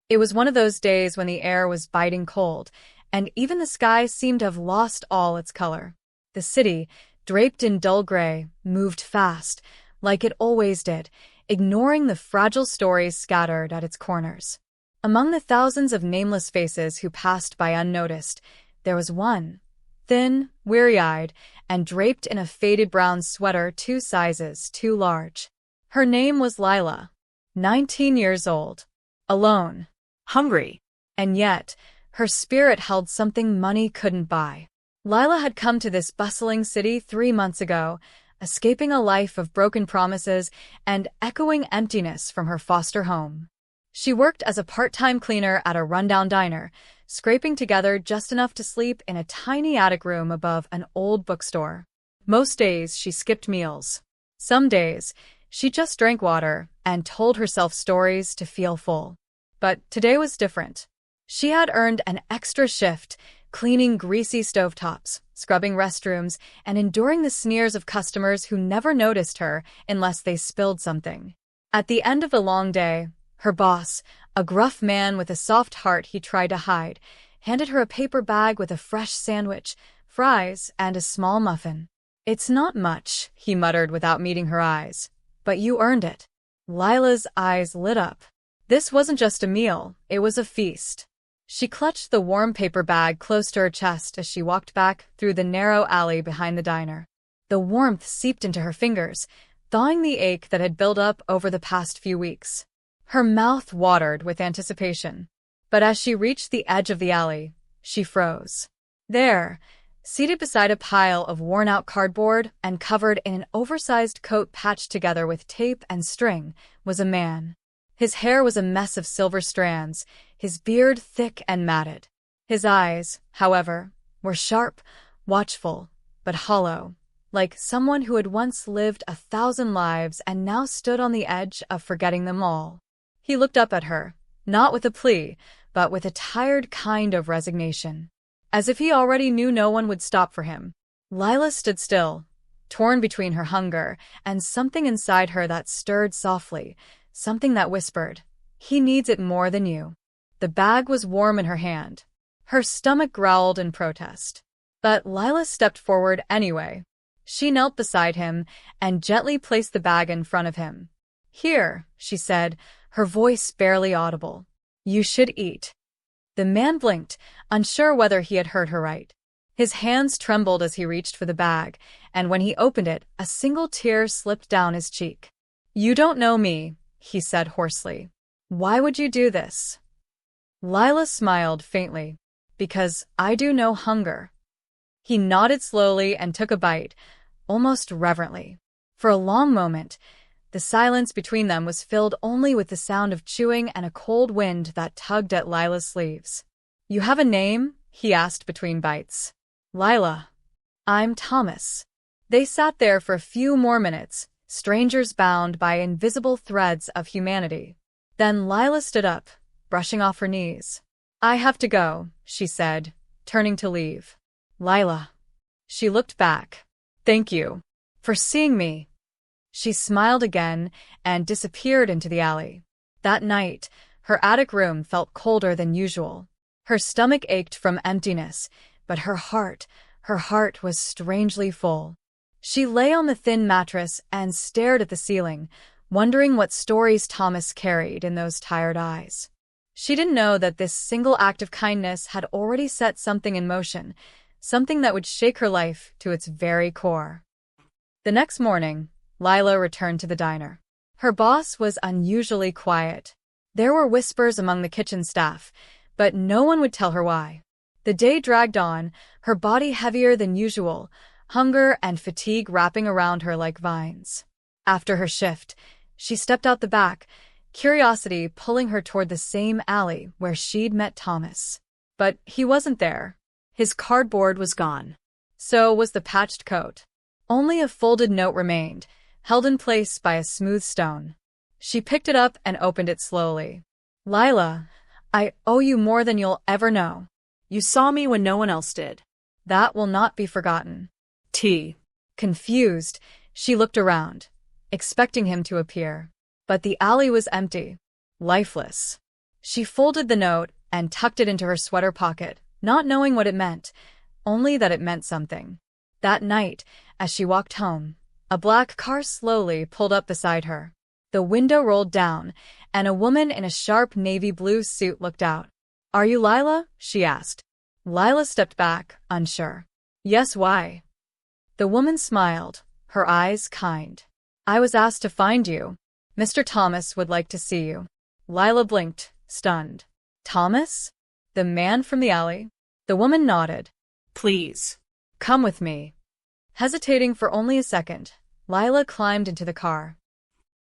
It was one of those days when the air was biting cold, and even the sky seemed to have lost all its color. The city, draped in dull gray, moved fast, like it always did, ignoring the fragile stories scattered at its corners. Among the thousands of nameless faces who passed by unnoticed, there was one, thin, weary-eyed, and draped in a faded brown sweater 2 sizes too large. Her name was Lila, 19 years old, alone, hungry, and yet her spirit held something money couldn't buy. Lila had come to this bustling city 3 months ago, escaping a life of broken promises and echoing emptiness from her foster home. She worked as a part-time cleaner at a rundown diner, scraping together just enough to sleep in a tiny attic room above an old bookstore. Most days she skipped meals. Some days she just drank water and told herself stories to feel full. But today was different. She had earned an extra shift, cleaning greasy stovetops, scrubbing restrooms, and enduring the sneers of customers who never noticed her unless they spilled something. At the end of the long day, her boss, a gruff man with a soft heart he tried to hide, handed her a paper bag with a fresh sandwich, fries, and a small muffin. "It's not much," he muttered without meeting her eyes, "but you earned it." Lila's eyes lit up. This wasn't just a meal, it was a feast. She clutched the warm paper bag close to her chest as she walked back through the narrow alley behind the diner. The warmth seeped into her fingers, thawing the ache that had built up over the past few weeks. Her mouth watered with anticipation. But as she reached the edge of the alley, she froze. There, seated beside a pile of worn-out cardboard and covered in an oversized coat patched together with tape and string, was a man. His hair was a mess of silver strands, his beard thick and matted. His eyes, however, were sharp, watchful, but hollow, like someone who had once lived 1,000 lives and now stood on the edge of forgetting them all. He looked up at her, not with a plea, but with a tired kind of resignation. As if he already knew no one would stop for him. Lila stood still, torn between her hunger and something inside her that stirred softly, something that whispered, "He needs it more than you." The bag was warm in her hand. Her stomach growled in protest. But Lila stepped forward anyway. She knelt beside him and gently placed the bag in front of him. "Here," she said, her voice barely audible. "You should eat." The man blinked, unsure whether he had heard her right. His hands trembled as he reached for the bag, and when he opened it, a single tear slipped down his cheek. "You don't know me," he said hoarsely. "Why would you do this?" Lila smiled faintly. "Because I do know hunger." He nodded slowly and took a bite, almost reverently. For a long moment, the silence between them was filled only with the sound of chewing and a cold wind that tugged at Lila's sleeves. "You have a name?" he asked between bites. "Lila." "I'm Thomas." They sat there for a few more minutes, strangers bound by invisible threads of humanity. Then Lila stood up, brushing off her knees. "I have to go," she said, turning to leave. "Lila." She looked back. "Thank you for seeing me." She smiled again and disappeared into the alley. That night, her attic room felt colder than usual. Her stomach ached from emptiness, but her heart was strangely full. She lay on the thin mattress and stared at the ceiling, wondering what stories Thomas carried in those tired eyes. She didn't know that this single act of kindness had already set something in motion, something that would shake her life to its very core. The next morning, Lila returned to the diner. Her boss was unusually quiet. There were whispers among the kitchen staff, but no one would tell her why. The day dragged on, her body heavier than usual, hunger and fatigue wrapping around her like vines. After her shift, she stepped out the back, curiosity pulling her toward the same alley where she'd met Thomas. But he wasn't there. His cardboard was gone. So was the patched coat. Only a folded note remained, held in place by a smooth stone. She picked it up and opened it slowly. "Lila, I owe you more than you'll ever know. You saw me when no one else did. That will not be forgotten." T. Confused, she looked around, expecting him to appear. But the alley was empty, lifeless. She folded the note and tucked it into her sweater pocket, not knowing what it meant, only that it meant something. That night, as she walked home, a black car slowly pulled up beside her. The window rolled down, and a woman in a sharp navy blue suit looked out. "Are you Lila?" she asked. Lila stepped back, unsure. "Yes, why?" The woman smiled, her eyes kind. "I was asked to find you. Mr. Thomas would like to see you." Lila blinked, stunned. "Thomas? The man from the alley?" The woman nodded. Please. "Come with me." Hesitating for only a second, Lila climbed into the car.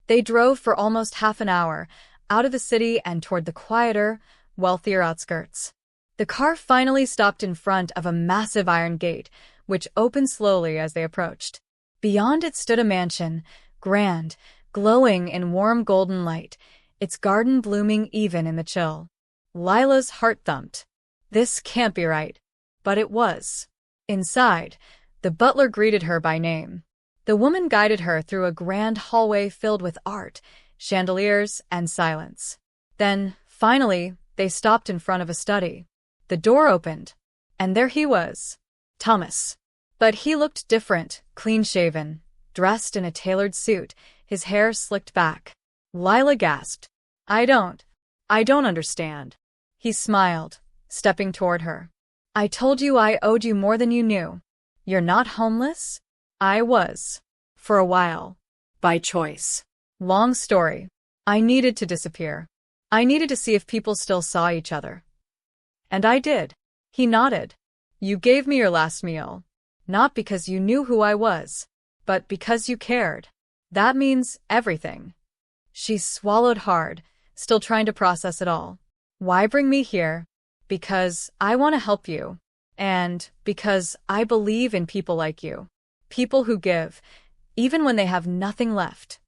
They drove for almost half an hour, out of the city and toward the quieter, wealthier outskirts. The car finally stopped in front of a massive iron gate, which opened slowly as they approached. Beyond it stood a mansion, grand, glowing in warm golden light, its garden blooming even in the chill. Lila's heart thumped. This can't be right. But it was. Inside, the butler greeted her by name. The woman guided her through a grand hallway filled with art, chandeliers, and silence. Then, finally, they stopped in front of a study. The door opened, and there he was, Thomas. But he looked different, clean-shaven, dressed in a tailored suit, his hair slicked back. Lila gasped. I don't understand." He smiled, stepping toward her. "I told you I owed you more than you knew. You're not homeless? I was. For a while. By choice. Long story. I needed to disappear. I needed to see if people still saw each other. And I did." He nodded. "You gave me your last meal. Not because you knew who I was, but because you cared. That means everything." She swallowed hard, still trying to process it all. "Why bring me here? Because I want to help you. And because I believe in people like you. People who give, even when they have nothing left."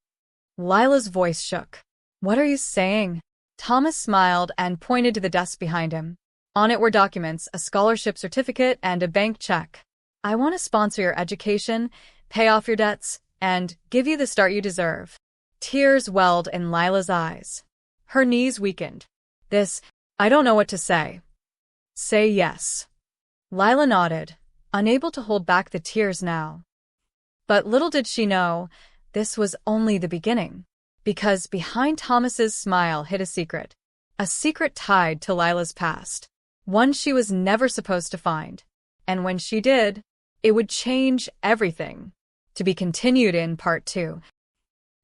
Lila's voice shook. "What are you saying?" Thomas smiled and pointed to the desk behind him. On it were documents, a scholarship certificate, and a bank check. "I want to sponsor your education, pay off your debts, and give you the start you deserve." Tears welled in Lila's eyes. Her knees weakened. I don't know what to say." "Say yes." Lila nodded, unable to hold back the tears now. But little did she know, this was only the beginning. Because behind Thomas's smile hid a secret tied to Lila's past. One she was never supposed to find. And when she did, it would change everything. To be continued in Part 2.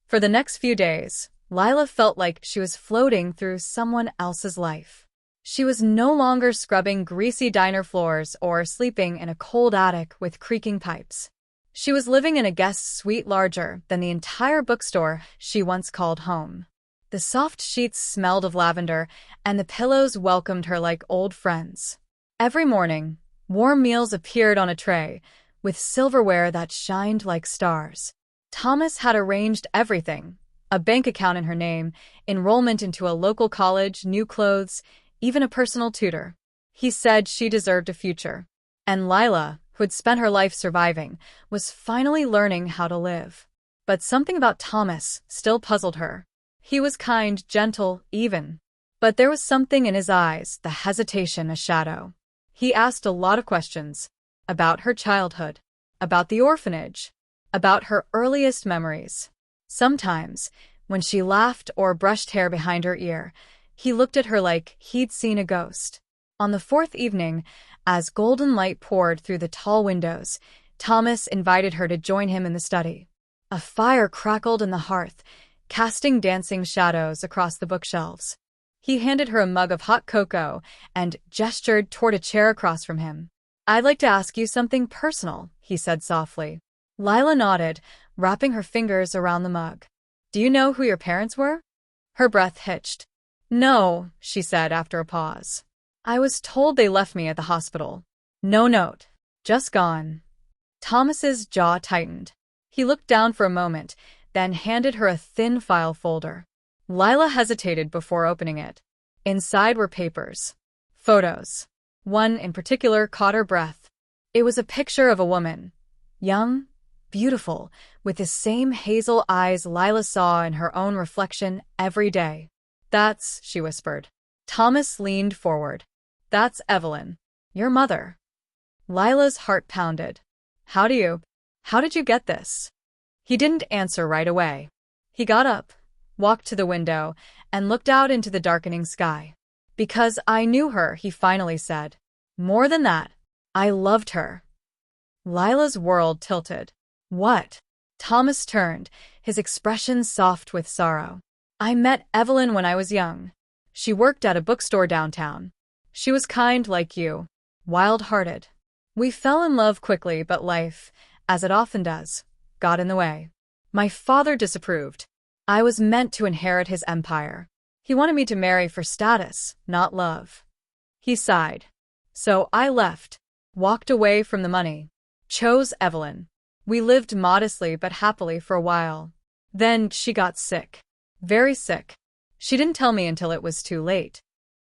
For the next few days, Lila felt like she was floating through someone else's life. She was no longer scrubbing greasy diner floors or sleeping in a cold attic with creaking pipes. She was living in a guest suite larger than the entire bookstore she once called home. The soft sheets smelled of lavender, and the pillows welcomed her like old friends. Every morning, warm meals appeared on a tray, with silverware that shined like stars. Thomas had arranged everything: a bank account in her name, enrollment into a local college, new clothes, even a personal tutor. He said she deserved a future. And Lila, who had spent her life surviving, was finally learning how to live. But something about Thomas still puzzled her. He was kind, gentle, even. But there was something in his eyes, the hesitation, a shadow. He asked a lot of questions. About her childhood. About the orphanage. About her earliest memories. Sometimes, when she laughed or brushed hair behind her ear, he looked at her like he'd seen a ghost. On the fourth evening, as golden light poured through the tall windows, Thomas invited her to join him in the study. A fire crackled in the hearth, casting dancing shadows across the bookshelves. He handed her a mug of hot cocoa and gestured toward a chair across from him. "I'd like to ask you something personal," he said softly. Lila nodded, wrapping her fingers around the mug. "Do you know who your parents were?" Her breath hitched. "No," she said after a pause. "I was told they left me at the hospital. No note. Just gone." Thomas's jaw tightened. He looked down for a moment, then handed her a thin file folder. Lila hesitated before opening it. Inside were papers. Photos. One in particular caught her breath. It was a picture of a woman. Young, beautiful, with the same hazel eyes Lila saw in her own reflection every day. "That's," she whispered. Thomas leaned forward. That's Evelyn. Your mother. Lila's heart pounded. How did you get this? He didn't answer right away. He got up, walked to the window, and looked out into the darkening sky. Because I knew her, he finally said. More than that, I loved her. Lila's world tilted. What? Thomas turned, his expression soft with sorrow. I met Evelyn when I was young. She worked at a bookstore downtown. She was kind like you, wild-hearted. We fell in love quickly, but life, as it often does, got in the way. My father disapproved. I was meant to inherit his empire. He wanted me to marry for status, not love. He sighed. So I left, walked away from the money, chose Evelyn. We lived modestly but happily for a while. Then she got sick. Very sick. She didn't tell me until it was too late.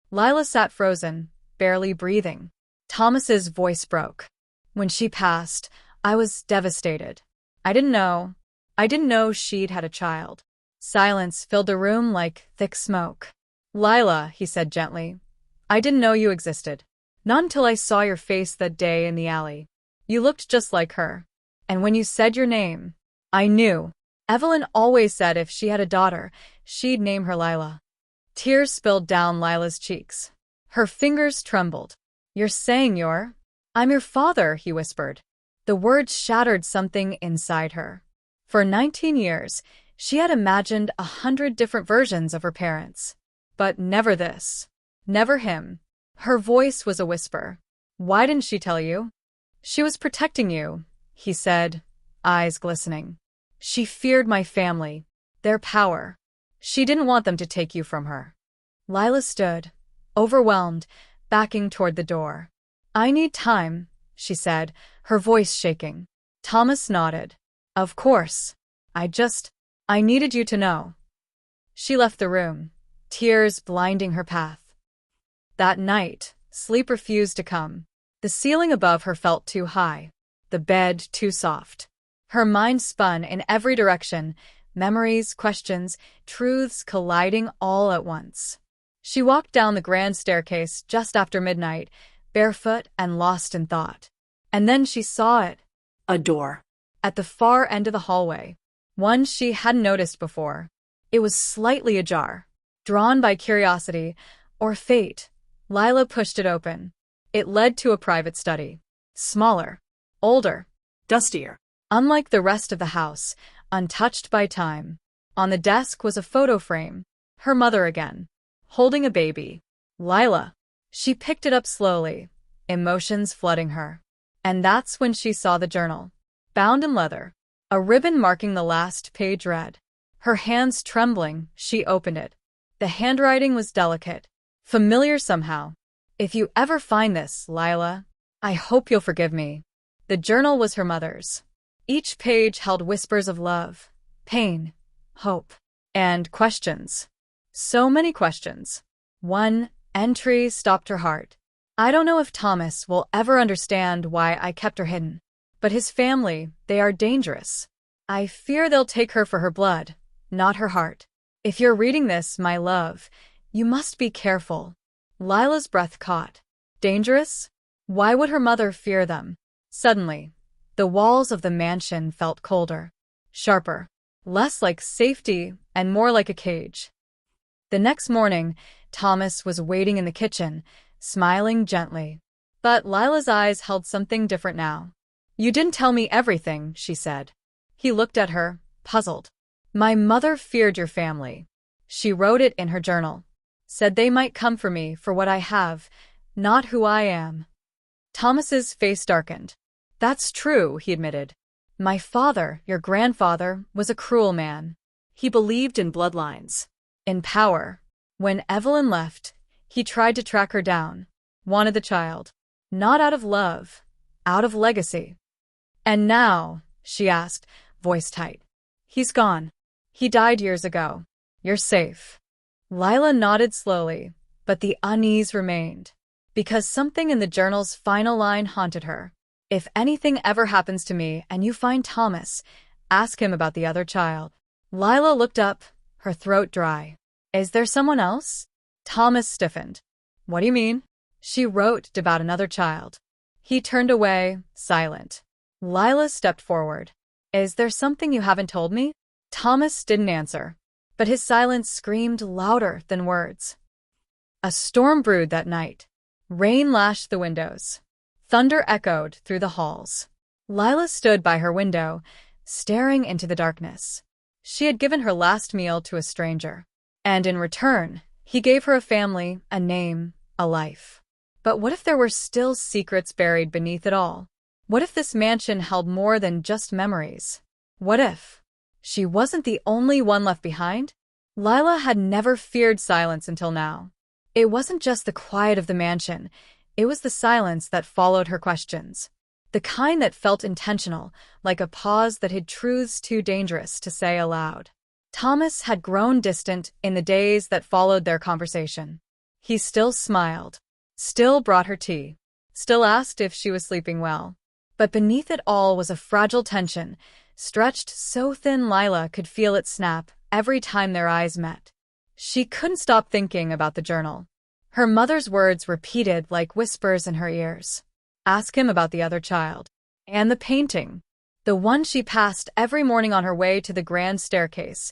Lila sat frozen, barely breathing. Thomas's voice broke. When she passed, I was devastated. I didn't know she'd had a child. Silence filled the room like thick smoke. Lila, he said gently, I didn't know you existed. Not until I saw your face that day in the alley. You looked just like her. And when you said your name, I knew. Evelyn always said if she had a daughter, she'd name her Lila. Tears spilled down Lila's cheeks. Her fingers trembled. You're saying I'm your father, he whispered. The words shattered something inside her. For 19 years, she had imagined 100 different versions of her parents. But never this. Never him. Her voice was a whisper. Why didn't she tell you? She was protecting you, he said, eyes glistening. She feared my family, their power. She didn't want them to take you from her. Lila stood, overwhelmed, backing toward the door. I need time, she said, her voice shaking. Thomas nodded. Of course. I needed you to know. She left the room, tears blinding her path. That night, sleep refused to come. The ceiling above her felt too high, the bed too soft. Her mind spun in every direction, memories, questions, truths colliding all at once. She walked down the grand staircase just after midnight, barefoot and lost in thought. And then she saw it. A door. At the far end of the hallway. One she hadn't noticed before. It was slightly ajar. Drawn by curiosity, or fate, Lila pushed it open. It led to a private study. Smaller. Older. Dustier. Unlike the rest of the house, untouched by time. On the desk was a photo frame. Her mother again. Holding a baby. Lila. She picked it up slowly, emotions flooding her. And that's when she saw the journal. Bound in leather. A ribbon marking the last page read. Her hands trembling, she opened it. The handwriting was delicate. Familiar somehow. If you ever find this, Lila, I hope you'll forgive me. The journal was her mother's. Each page held whispers of love, pain, hope, and questions. So many questions. One entry stopped her heart. I don't know if Thomas will ever understand why I kept her hidden. But his family, they are dangerous. I fear they'll take her for her blood, not her heart. If you're reading this, my love, you must be careful. Lila's breath caught. Dangerous? Why would her mother fear them? Suddenly, the walls of the mansion felt colder, sharper, less like safety and more like a cage. The next morning, Thomas was waiting in the kitchen, smiling gently. But Lila's eyes held something different now. You didn't tell me everything, she said. He looked at her, puzzled. My mother feared your family. She wrote it in her journal. Said they might come for me for what I have, not who I am. Thomas's face darkened. That's true, he admitted. My father, your grandfather, was a cruel man. He believed in bloodlines. In power. When Evelyn left, he tried to track her down. Wanted the child. Not out of love. Out of legacy. And now, she asked, voice tight. He's gone. He died years ago. You're safe. Lila nodded slowly, but the unease remained. Because something in the journal's final line haunted her. If anything ever happens to me and you find Thomas, ask him about the other child. Lila looked up, her throat dry. Is there someone else? Thomas stiffened. What do you mean? She wrote about another child. He turned away, silent. Lila stepped forward. Is there something you haven't told me? Thomas didn't answer, but his silence screamed louder than words. A storm brewed that night. Rain lashed the windows. Thunder echoed through the halls. Lila stood by her window, staring into the darkness. She had given her last meal to a stranger, and in return, he gave her a family, a name, a life. But what if there were still secrets buried beneath it all? What if this mansion held more than just memories? What if she wasn't the only one left behind? Lila had never feared silence until now. It wasn't just the quiet of the mansion, it was the silence that followed her questions. The kind that felt intentional, like a pause that hid truths too dangerous to say aloud. Thomas had grown distant in the days that followed their conversation. He still smiled, still brought her tea, still asked if she was sleeping well. But beneath it all was a fragile tension, stretched so thin Lila could feel it snap every time their eyes met. She couldn't stop thinking about the journal. Her mother's words repeated like whispers in her ears. Ask him about the other child. And the painting. The one she passed every morning on her way to the grand staircase.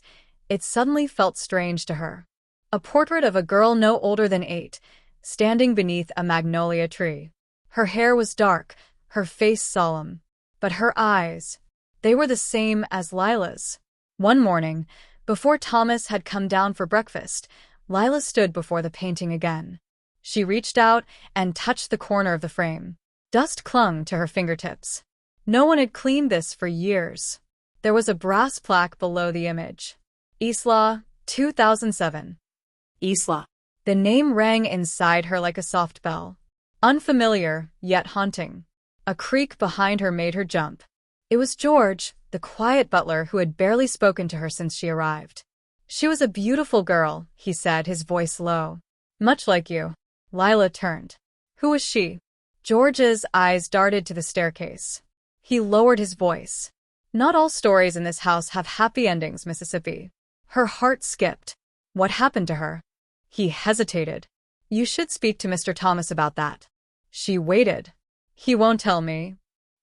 It suddenly felt strange to her. A portrait of a girl no older than 8, standing beneath a magnolia tree. Her hair was dark, her face solemn. But her eyes, they were the same as Lila's. One morning, before Thomas had come down for breakfast, Lila stood before the painting again. She reached out and touched the corner of the frame. Dust clung to her fingertips. No one had cleaned this for years. There was a brass plaque below the image. Isla, 2007. Isla. The name rang inside her like a soft bell. Unfamiliar, yet haunting. A creak behind her made her jump. It was George, the quiet butler who had barely spoken to her since she arrived. She was a beautiful girl, he said, his voice low. Much like you. Lila turned. Who was she? George's eyes darted to the staircase. He lowered his voice. Not all stories in this house have happy endings, Mississippi. Her heart skipped. What happened to her? He hesitated. You should speak to Mr. Thomas about that. She waited. He won't tell me.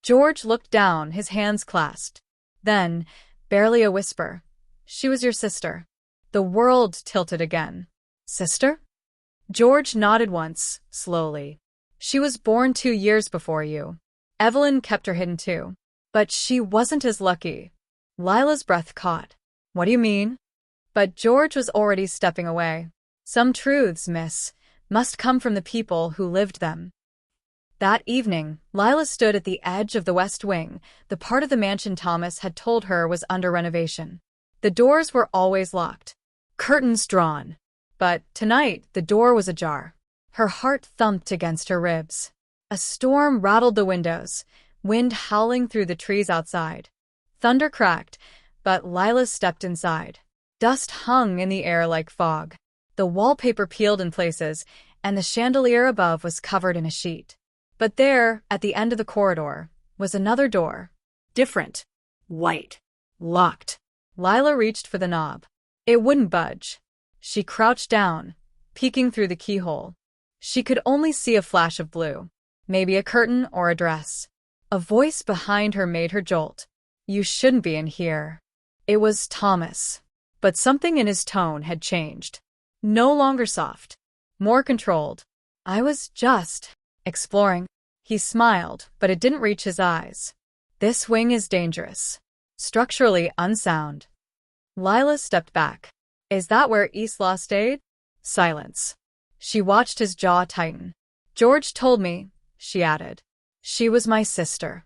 George looked down, his hands clasped. Then, barely a whisper, she was your sister. The world tilted again. Sister? George nodded once, slowly. She was born 2 years before you. Evelyn kept her hidden too. But she wasn't as lucky. Lila's breath caught. What do you mean? But George was already stepping away. Some truths, miss, must come from the people who lived them. That evening, Lila stood at the edge of the West Wing, the part of the mansion Thomas had told her was under renovation. The doors were always locked, curtains drawn. But tonight, the door was ajar. Her heart thumped against her ribs. A storm rattled the windows, wind howling through the trees outside. Thunder cracked, but Lila stepped inside. Dust hung in the air like fog. The wallpaper peeled in places, and the chandelier above was covered in a sheet. But there, at the end of the corridor, was another door. Different. White. Locked. Lila reached for the knob. It wouldn't budge. She crouched down, peeking through the keyhole. She could only see a flash of blue. Maybe a curtain or a dress. A voice behind her made her jolt. You shouldn't be in here. It was Thomas. But something in his tone had changed. No longer soft. More controlled. I was just exploring. He smiled, but it didn't reach his eyes. This wing is dangerous. Structurally unsound. Lila stepped back. Is that where Isla stayed? Silence. She watched his jaw tighten. George told me, she added. She was my sister.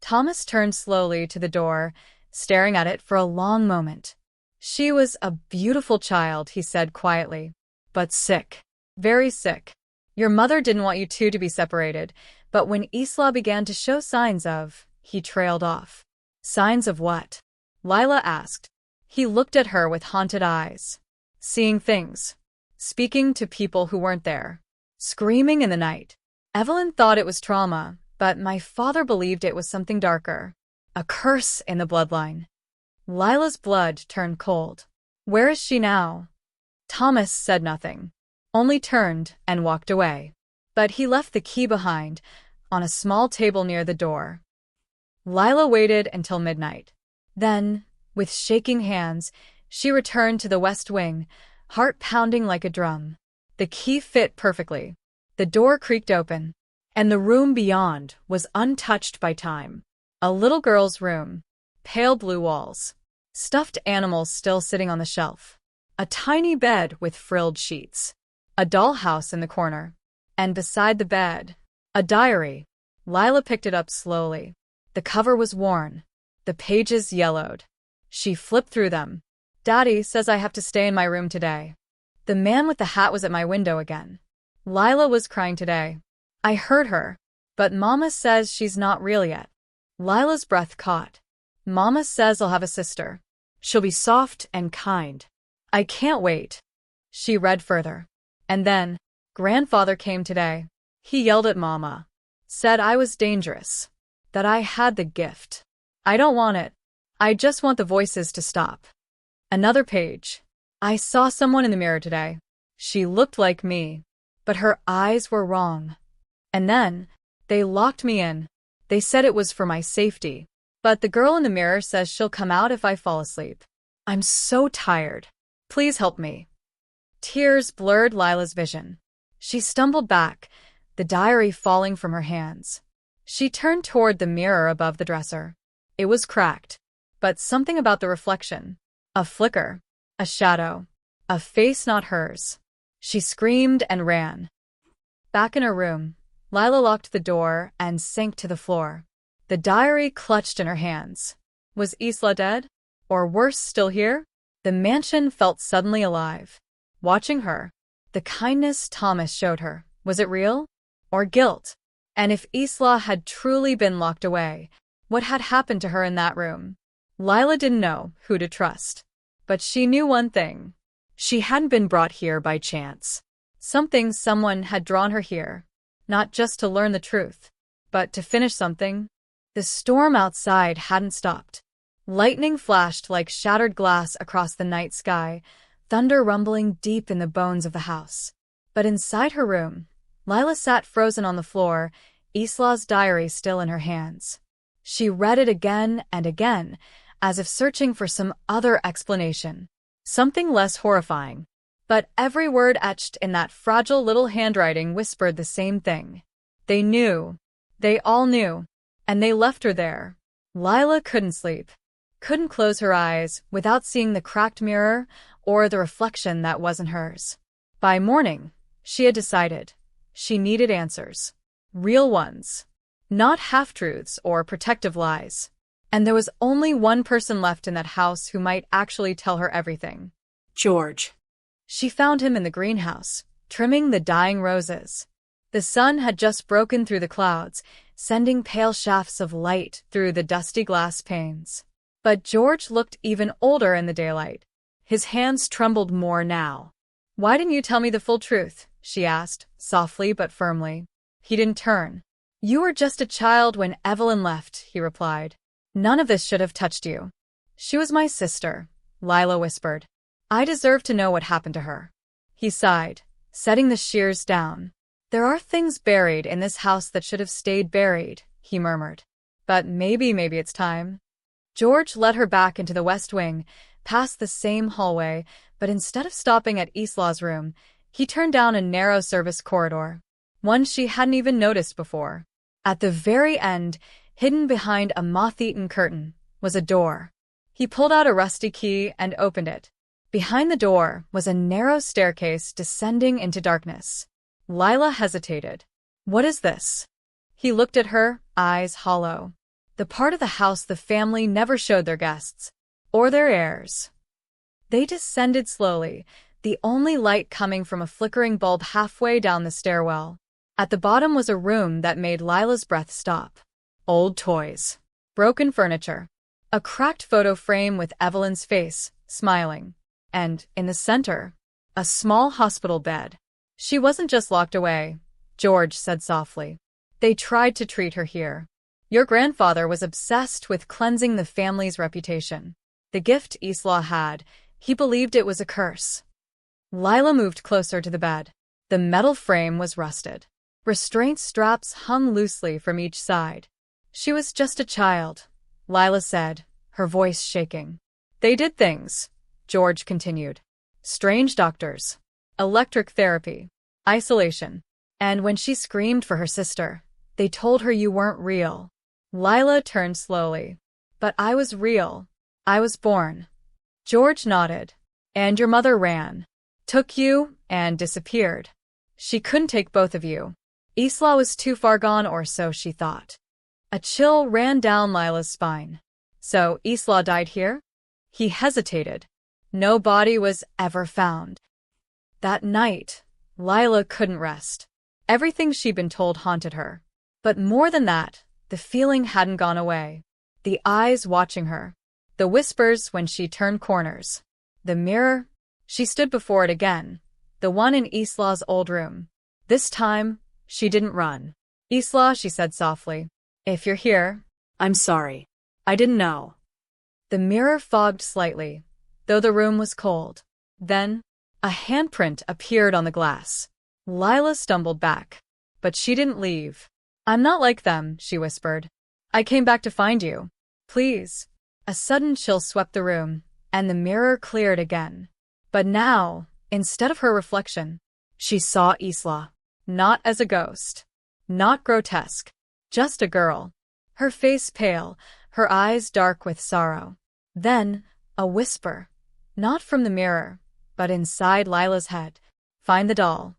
Thomas turned slowly to the door, staring at it for a long moment. She was a beautiful child, he said quietly. But sick. Very sick. Your mother didn't want you two to be separated, but when Isla began to show signs of, he trailed off. Signs of what? Lila asked. He looked at her with haunted eyes. Seeing things. Speaking to people who weren't there. Screaming in the night. Evelyn thought it was trauma, but my father believed it was something darker. A curse in the bloodline. Lila's blood turned cold. Where is she now? Thomas said nothing. only turned and walked away. But he left the key behind, on a small table near the door. Lila waited until midnight. Then, with shaking hands, she returned to the west wing, heart pounding like a drum. The key fit perfectly. The door creaked open, and the room beyond was untouched by time. A little girl's room. Pale blue walls. Stuffed animals still sitting on the shelf. A tiny bed with frilled sheets. A dollhouse in the corner. And beside the bed, a diary. Lila picked it up slowly. The cover was worn. The pages yellowed. She flipped through them. Daddy says I have to stay in my room today. The man with the hat was at my window again. Lila was crying today. I heard her. But Mama says she's not real yet. Lila's breath caught. Mama says I'll have a sister. She'll be soft and kind. I can't wait. She read further. And then, Grandfather came today. He yelled at Mama. Said I was dangerous. That I had the gift. I don't want it. I just want the voices to stop. Another page. I saw someone in the mirror today. She looked like me. But her eyes were wrong. And then, they locked me in. They said it was for my safety. But the girl in the mirror says she'll come out if I fall asleep. I'm so tired. Please help me. Tears blurred Lila's vision. She stumbled back, the diary falling from her hands. She turned toward the mirror above the dresser. It was cracked, but something about the reflection. A flicker, a shadow, a face not hers. She screamed and ran. Back in her room, Lila locked the door and sank to the floor. The diary clutched in her hands. Was Isla dead? Or worse still here? The mansion felt suddenly alive. Watching her, the kindness Thomas showed her, was it real? Or guilt? And if Isla had truly been locked away, what had happened to her in that room? Lila didn't know who to trust. But she knew one thing. She hadn't been brought here by chance. Someone had drawn her here. Not just to learn the truth, but to finish something. The storm outside hadn't stopped. Lightning flashed like shattered glass across the night sky, thunder rumbling deep in the bones of the house. But inside her room, Lila sat frozen on the floor, Isla's diary still in her hands. She read it again and again, as if searching for some other explanation. Something less horrifying. But every word etched in that fragile little handwriting whispered the same thing. They knew. They all knew. And they left her there. Lila couldn't sleep. Couldn't close her eyes without seeing the cracked mirror or the reflection that wasn't hers. By morning, she had decided. She needed answers. Real ones. Not half-truths or protective lies. And there was only one person left in that house who might actually tell her everything. George. She found him in the greenhouse, trimming the dying roses. The sun had just broken through the clouds, sending pale shafts of light through the dusty glass panes. But George looked even older in the daylight. His hands trembled more now. Why didn't you tell me the full truth? She asked, softly but firmly. He didn't turn. You were just a child when Evelyn left, he replied. None of this should have touched you. She was my sister, Lila whispered. I deserve to know what happened to her. He sighed, setting the shears down. There are things buried in this house that should have stayed buried, he murmured. But maybe it's time. George led her back into the west wing, past the same hallway, but instead of stopping at Isla's room, he turned down a narrow service corridor, one she hadn't even noticed before. At the very end, hidden behind a moth-eaten curtain, was a door. He pulled out a rusty key and opened it. Behind the door was a narrow staircase descending into darkness. Lila hesitated. What is this? He looked at her, eyes hollow. The part of the house the family never showed their guests, or their heirs. They descended slowly, the only light coming from a flickering bulb halfway down the stairwell. At the bottom was a room that made Lila's breath stop. Old toys. Broken furniture. A cracked photo frame with Evelyn's face, smiling. And, in the center, a small hospital bed. She wasn't just locked away, George said softly. They tried to treat her here. Your grandfather was obsessed with cleansing the family's reputation. The gift Isla had, he believed it was a curse. Lila moved closer to the bed. The metal frame was rusted. Restraint straps hung loosely from each side. She was just a child, Lila said, her voice shaking. They did things, George continued. Strange doctors, electric therapy, isolation. And when she screamed for her sister, they told her you weren't real. Lila turned slowly. But I was real. I was born. George nodded. And your mother ran. Took you, and disappeared. She couldn't take both of you. Isla was too far gone, or so she thought. A chill ran down Lila's spine. So Isla died here? He hesitated. No body was ever found. That night, Lila couldn't rest. Everything she'd been told haunted her. But more than that, the feeling hadn't gone away. The eyes watching her. The whispers when she turned corners. The mirror. She stood before it again. The one in Isla's old room. This time, she didn't run. Isla, she said softly. If you're here, I'm sorry. I didn't know. The mirror fogged slightly, though the room was cold. Then, a handprint appeared on the glass. Lila stumbled back. But she didn't leave. I'm not like them, she whispered. I came back to find you. Please. A sudden chill swept the room, and the mirror cleared again. But now, instead of her reflection, she saw Isla. Not as a ghost. Not grotesque. Just a girl. Her face pale, her eyes dark with sorrow. Then, a whisper. Not from the mirror, but inside Lila's head. Find the doll.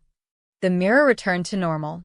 The mirror returned to normal.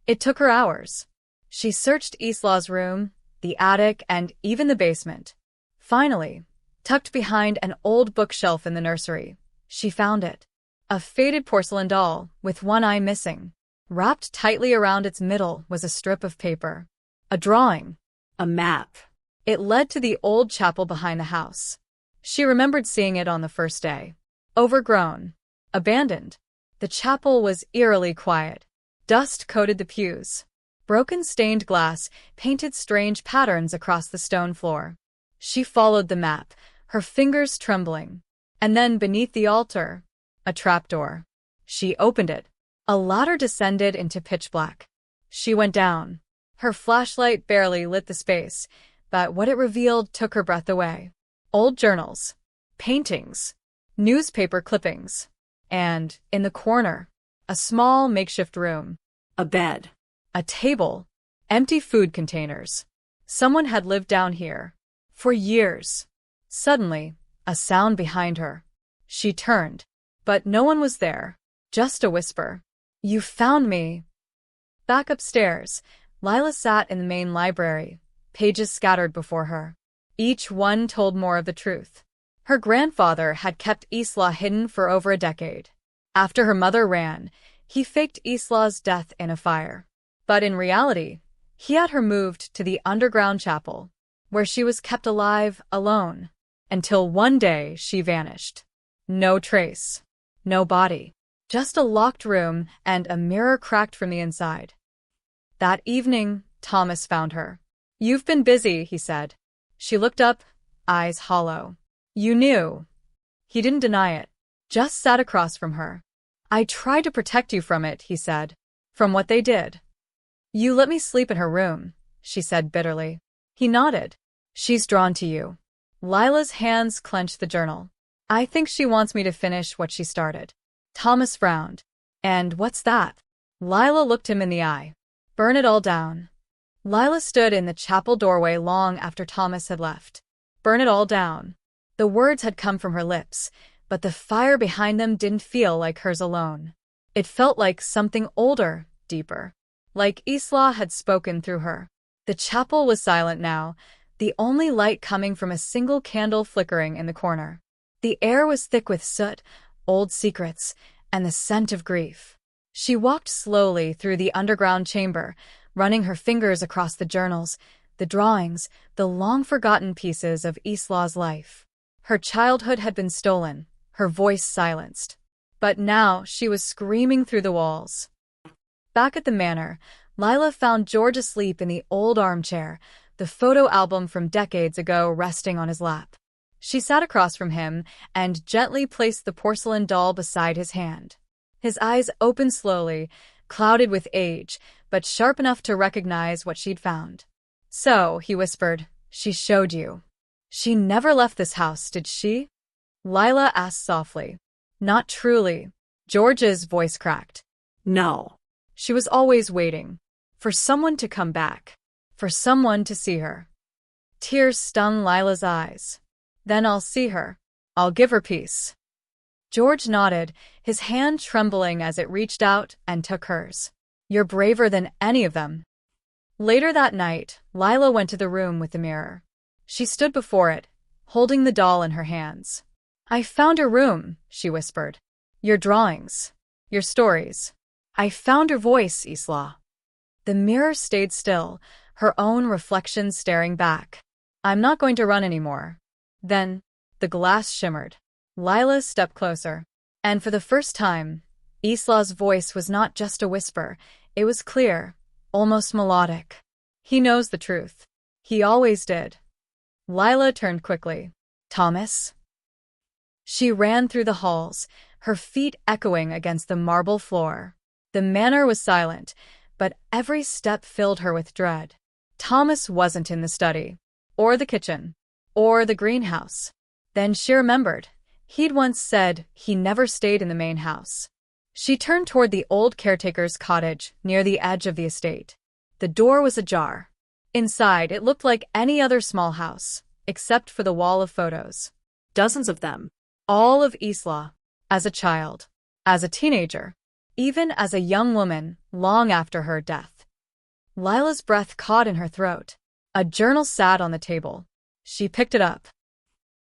It took her hours. She searched Isla's room, the attic, and even the basement. Finally, tucked behind an old bookshelf in the nursery, she found it. A faded porcelain doll, with one eye missing. Wrapped tightly around its middle was a strip of paper. A drawing. A map. It led to the old chapel behind the house. She remembered seeing it on the first day. Overgrown. Abandoned. The chapel was eerily quiet. Dust coated the pews. Broken stained glass painted strange patterns across the stone floor. She followed the map, her fingers trembling. And then beneath the altar, a trapdoor. She opened it. A ladder descended into pitch black. She went down. Her flashlight barely lit the space, but what it revealed took her breath away. Old journals, paintings, newspaper clippings, and, in the corner, a small makeshift room. A bed. A table, empty food containers. Someone had lived down here. For years. Suddenly, a sound behind her. She turned, but no one was there. Just a whisper. You found me. Back upstairs, Lila sat in the main library, pages scattered before her. Each one told more of the truth. Her grandfather had kept Isla hidden for over a decade. After her mother ran, he faked Isla's death in a fire. But in reality, he had her moved to the underground chapel, where she was kept alive alone, until one day she vanished. No trace. No body. Just a locked room and a mirror cracked from the inside. That evening, Thomas found her. You've been busy, he said. She looked up, eyes hollow. You knew. He didn't deny it, just sat across from her. I tried to protect you from it, he said. From what they did. You let me sleep in her room, she said bitterly. He nodded. She's drawn to you. Lila's hands clenched the journal. I think she wants me to finish what she started. Thomas frowned. And what's that? Lila looked him in the eye. Burn it all down. Lila stood in the chapel doorway long after Thomas had left. Burn it all down. The words had come from her lips, but the fire behind them didn't feel like hers alone. It felt like something older, deeper. Like Isla had spoken through her. The chapel was silent now, the only light coming from a single candle flickering in the corner. The air was thick with soot, old secrets, and the scent of grief. She walked slowly through the underground chamber, running her fingers across the journals, the drawings, the long-forgotten pieces of Isla's life. Her childhood had been stolen, her voice silenced. But now she was screaming through the walls. Back at the manor, Lila found George asleep in the old armchair, the photo album from decades ago resting on his lap. She sat across from him and gently placed the porcelain doll beside his hand. His eyes opened slowly, clouded with age, but sharp enough to recognize what she'd found. "So," he whispered, "she showed you. She never left this house, did she?" Lila asked softly. "Not truly." George's voice cracked. No. She was always waiting. For someone to come back. For someone to see her. Tears stung Lila's eyes. "Then I'll see her. I'll give her peace." George nodded, his hand trembling as it reached out and took hers. "You're braver than any of them." Later that night, Lila went to the room with the mirror. She stood before it, holding the doll in her hands. "I found your room," she whispered. "Your drawings. Your stories. I found your voice, Isla." The mirror stayed still, her own reflection staring back. "I'm not going to run anymore." Then, the glass shimmered. Lila stepped closer. And for the first time, Isla's voice was not just a whisper, it was clear, almost melodic. "He knows the truth. He always did." Lila turned quickly. "Thomas?" She ran through the halls, her feet echoing against the marble floor. The manor was silent, but every step filled her with dread. Thomas wasn't in the study, or the kitchen, or the greenhouse. Then she remembered. He'd once said he never stayed in the main house. She turned toward the old caretaker's cottage near the edge of the estate. The door was ajar. Inside, it looked like any other small house, except for the wall of photos. Dozens of them. All of Isla, as a child, as a teenager, even as a young woman long after her death. Lila's breath caught in her throat. A journal sat on the table. She picked it up.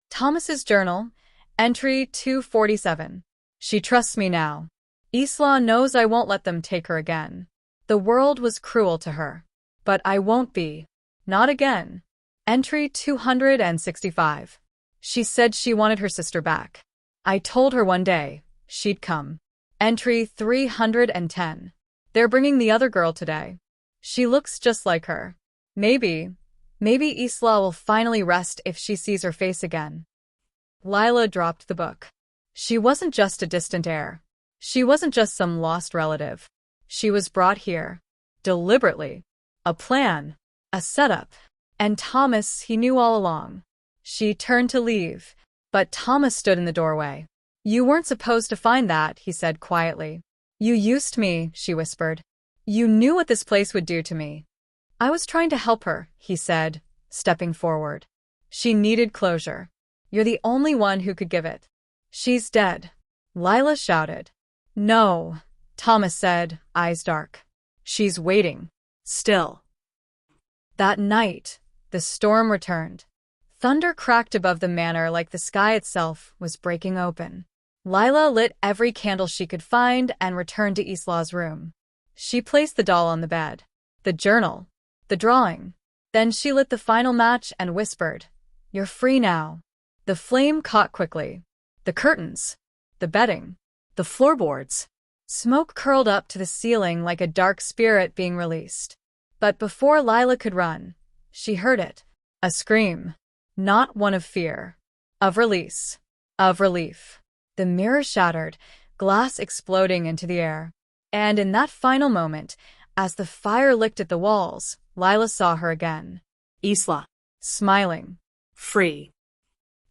Thomas's journal, entry 247. "She trusts me now. Isla knows I won't let them take her again. The world was cruel to her. But I won't be. Not again." Entry 265. "She said she wanted her sister back. I told her one day she'd come." Entry 310. "They're bringing the other girl today. She looks just like her. Maybe Isla will finally rest if she sees her face again." Lila dropped the book. She wasn't just a distant heir. She wasn't just some lost relative. She was brought here. Deliberately. A plan. A setup. And Thomas, he knew all along. She turned to leave, but Thomas stood in the doorway. "You weren't supposed to find that," he said quietly. "You used me," she whispered. "You knew what this place would do to me." "I was trying to help her," he said, stepping forward. "She needed closure. You're the only one who could give it." "She's dead," Lila shouted. "No," Thomas said, eyes dark. "She's waiting. Still." That night, the storm returned. Thunder cracked above the manor like the sky itself was breaking open. Lila lit every candle she could find and returned to Isla's room. She placed the doll on the bed, the journal, the drawing. Then she lit the final match and whispered, "You're free now." The flame caught quickly. The curtains, the bedding, the floorboards. Smoke curled up to the ceiling like a dark spirit being released. But before Lila could run, she heard it. A scream. Not one of fear. Of release. Of relief. The mirror shattered, glass exploding into the air. And in that final moment, as the fire licked at the walls, Lila saw her again. Isla. Smiling. Free.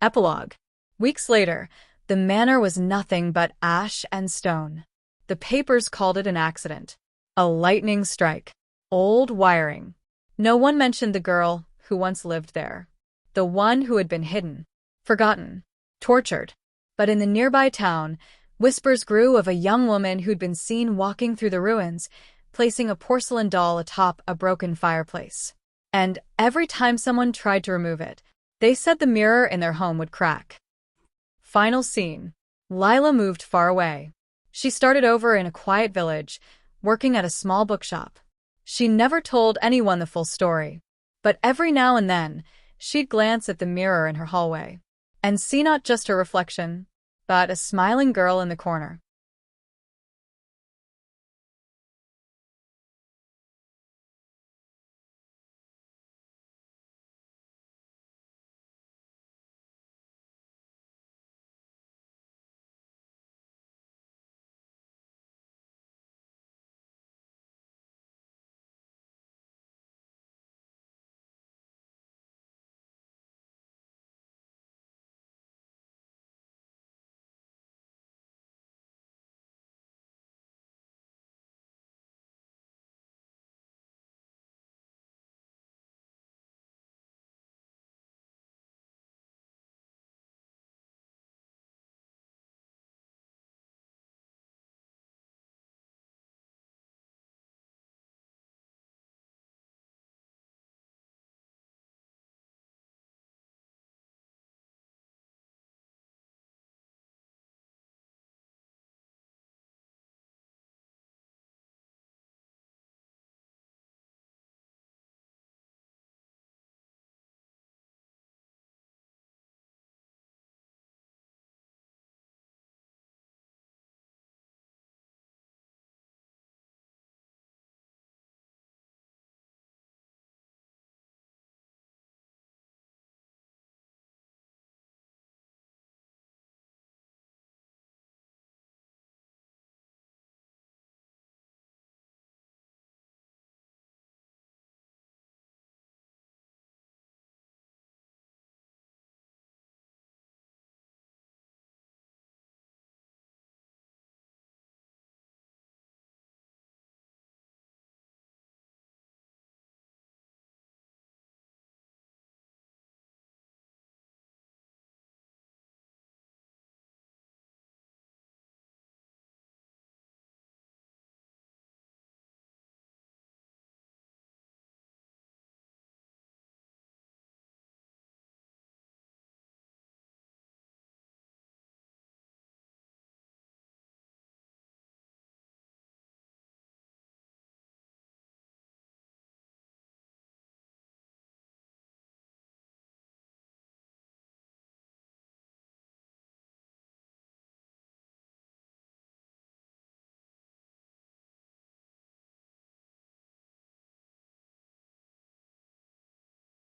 Epilogue. Weeks later, the manor was nothing but ash and stone. The papers called it an accident. A lightning strike. Old wiring. No one mentioned the girl who once lived there. The one who had been hidden, forgotten, tortured. But in the nearby town, whispers grew of a young woman who'd been seen walking through the ruins, placing a porcelain doll atop a broken fireplace. And every time someone tried to remove it, they said the mirror in their home would crack. Final scene. Lila moved far away. She started over in a quiet village, working at a small bookshop. She never told anyone the full story. But every now and then, she'd glance at the mirror in her hallway and see not just her reflection, but a smiling girl in the corner.